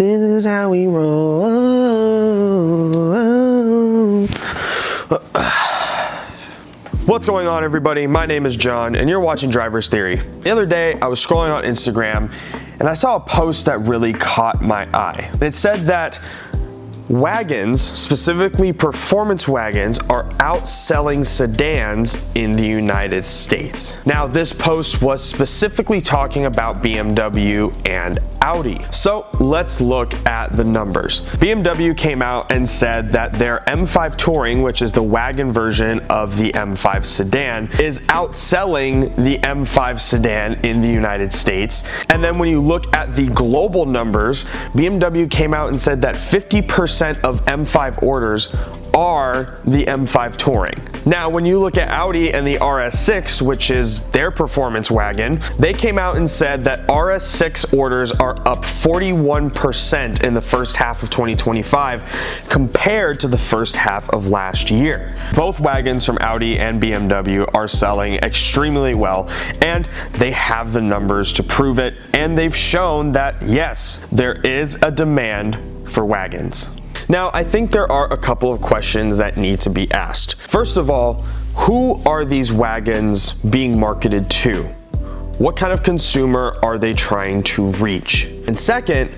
This is how we roll. What's going on, everybody? My name is John, and you're watching Driver's Theory. The other day, I was scrolling on Instagram, and I saw a post that really caught my eye. And it said that wagons, specifically performance wagons, are outselling sedans in the United States. Now, this post was specifically talking about BMW and Audi. So let's look at the numbers. BMW came out and said that their M5 Touring, which is the wagon version of the M5 sedan, is outselling the M5 sedan in the United States. And then when you look at the global numbers, BMW came out and said that 50% of M5 orders are the M5 Touring. Now, when you look at Audi and the RS6, which is their performance wagon, they came out and said that RS6 orders are up 41% in the first half of 2025 compared to the first half of last year. Both wagons from Audi and BMW are selling extremely well, and they have the numbers to prove it, and they've shown that yes, there is a demand for wagons. Now, I think there are a couple of questions that need to be asked. First of all, who are these wagons being marketed to? What kind of consumer are they trying to reach? And second,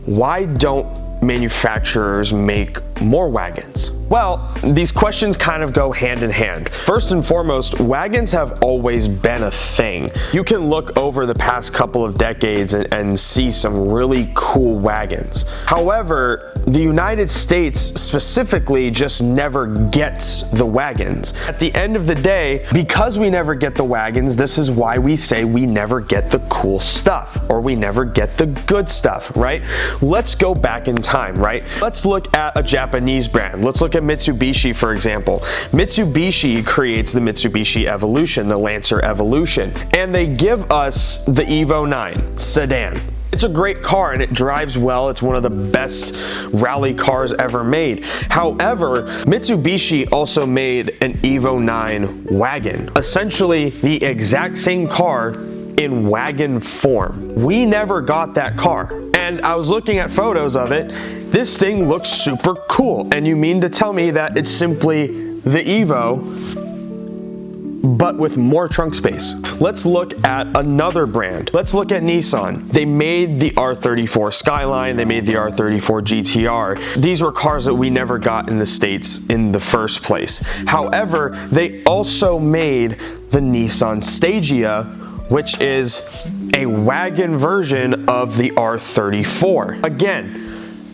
why don't manufacturers make more wagons? Well, these questions kind of go hand in hand. First and foremost, wagons have always been a thing. You can look over the past couple of decades and see some really cool wagons. However, the United States specifically just never gets the wagons. At the end of the day, because we never get the wagons, this is why we say we never get the cool stuff, or we never get the good stuff, right? Let's go back in time, right? Let's look at a Japanese brand. Let's look at Mitsubishi, for example. Mitsubishi creates the Mitsubishi Evolution, the Lancer Evolution, and they give us the Evo 9 sedan. It's a great car and it drives well. It's one of the best rally cars ever made. However, Mitsubishi also made an Evo 9 wagon, essentially the exact same car in wagon form. We never got that car. And I was looking at photos of it. This thing looks super cool. And you mean to tell me that it's simply the Evo, but with more trunk space? Let's look at another brand. Let's look at Nissan. They made the R34 Skyline, they made the R34 GTR. These were cars that we never got in the States in the first place. However, they also made the Nissan Stagea, which is a wagon version of the R34. Again,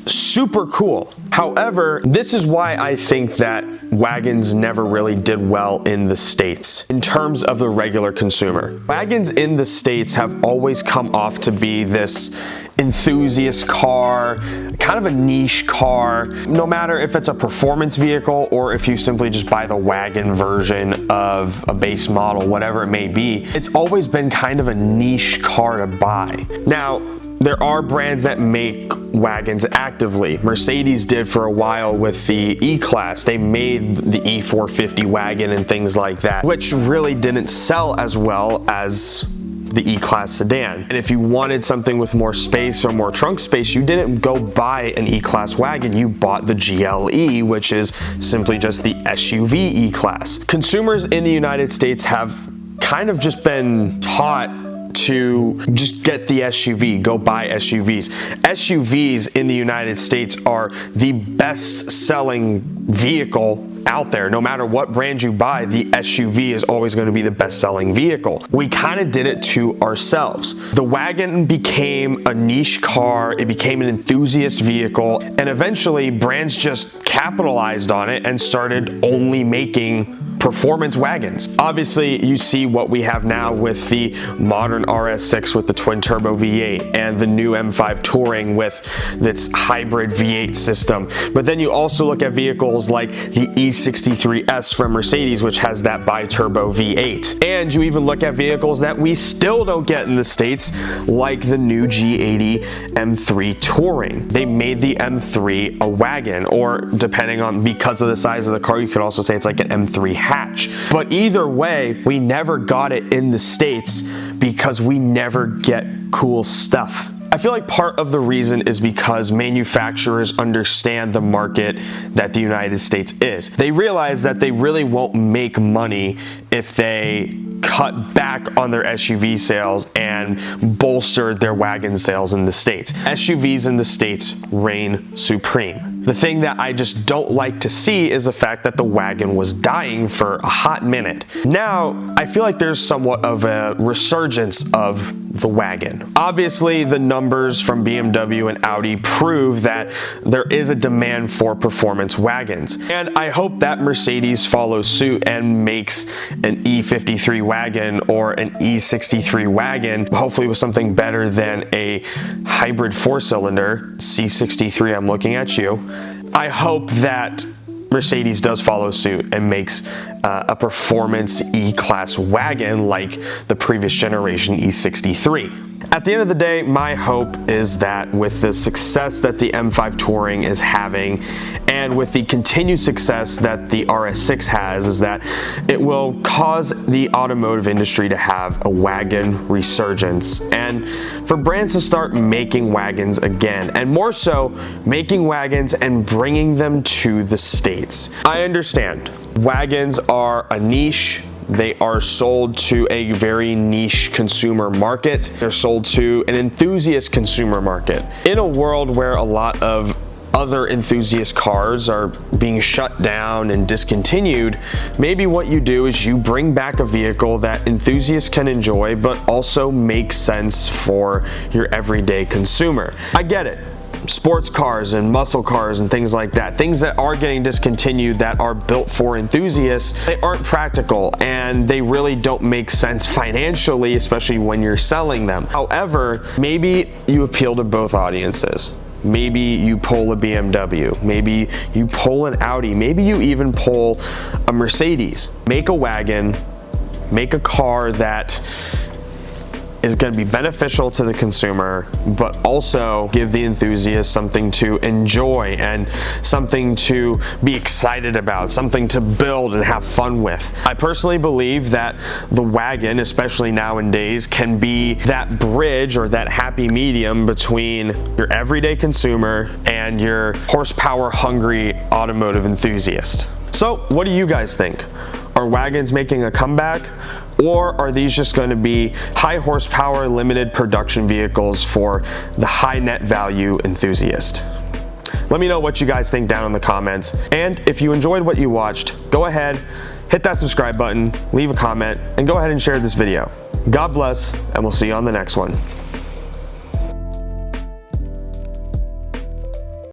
super cool. However, this is why I think that wagons never really did well in the States in terms of the regular consumer. Wagons in the States have always come off to be this enthusiast car, kind of a niche car. No matter if it's a performance vehicle or if you simply just buy the wagon version of a base model, whatever it may be, it's always been kind of a niche car to buy. Now, there are brands that make wagons actively. Mercedes did for a while with the E-Class. They made the E450 wagon and things like that, which really didn't sell as well as the E-Class sedan. And if you wanted something with more space or more trunk space, you didn't go buy an E-Class wagon, you bought the GLE, which is simply just the SUV E-Class. Consumers in the United States have kind of just been taught to just get the SUV, go buy SUVs. SUVs in the United States are the best selling vehicle out there. No matter what brand you buy, the SUV is always going to be the best selling vehicle. We kind of did it to ourselves. The wagon became a niche car, it became an enthusiast vehicle, and eventually brands just capitalized on it and started only making performance wagons. Obviously, you see what we have now with the modern RS6 with the twin turbo V8 and the new M5 Touring with its hybrid V8 system. But then you also look at vehicles like the E63S from Mercedes, which has that bi-turbo V8. And you even look at vehicles that we still don't get in the States, like the new G80 M3 Touring. They made the M3 a wagon, or depending on, because of the size of the car, you could also say it's like an M3 hatch. But either way, we never got it in the States because we never get cool stuff. I feel like part of the reason is because manufacturers understand the market that the United States is. They realize that they really won't make money if they cut back on their SUV sales and bolster their wagon sales in the States. SUVs in the States reign supreme. The thing that I just don't like to see is the fact that the wagon was dying for a hot minute. Now, I feel like there's somewhat of a resurgence of the wagon. Obviously, the numbers from BMW and Audi prove that there is a demand for performance wagons. And I hope that Mercedes follows suit and makes an E53 wagon or an E63 wagon, hopefully with something better than a hybrid 4-cylinder, C63, I'm looking at you. I hope that Mercedes does follow suit and makes a performance E-Class wagon like the previous generation E63. At the end of the day, my hope is that with the success that the M5 Touring is having and with the continued success that the RS6 has, is that it will cause the automotive industry to have a wagon resurgence and for brands to start making wagons again, and more so making wagons and bringing them to the States. I understand wagons are a niche. They are sold to a very niche consumer market. They're sold to an enthusiast consumer market. In a world where a lot of other enthusiast cars are being shut down and discontinued, maybe what you do is you bring back a vehicle that enthusiasts can enjoy but also makes sense for your everyday consumer. I get it. Sports cars and muscle cars and things like that, things that are getting discontinued that are built for enthusiasts, they aren't practical and they really don't make sense financially, especially when you're selling them. However, maybe you appeal to both audiences. Maybe you pull a BMW, maybe you pull an Audi, maybe you even pull a Mercedes. Make a wagon, make a car that is going to be beneficial to the consumer, but also give the enthusiast something to enjoy and something to be excited about, something to build and have fun with. I personally believe that the wagon, especially nowadays, can be that bridge or that happy medium between your everyday consumer and your horsepower hungry automotive enthusiast. So what do you guys think? Are wagons making a comeback? Or are these just going to be high horsepower, limited production vehicles for the high net value enthusiast? Let me know what you guys think down in the comments. And if you enjoyed what you watched, go ahead, hit that subscribe button, leave a comment, and go ahead and share this video. God bless, and we'll see you on the next one.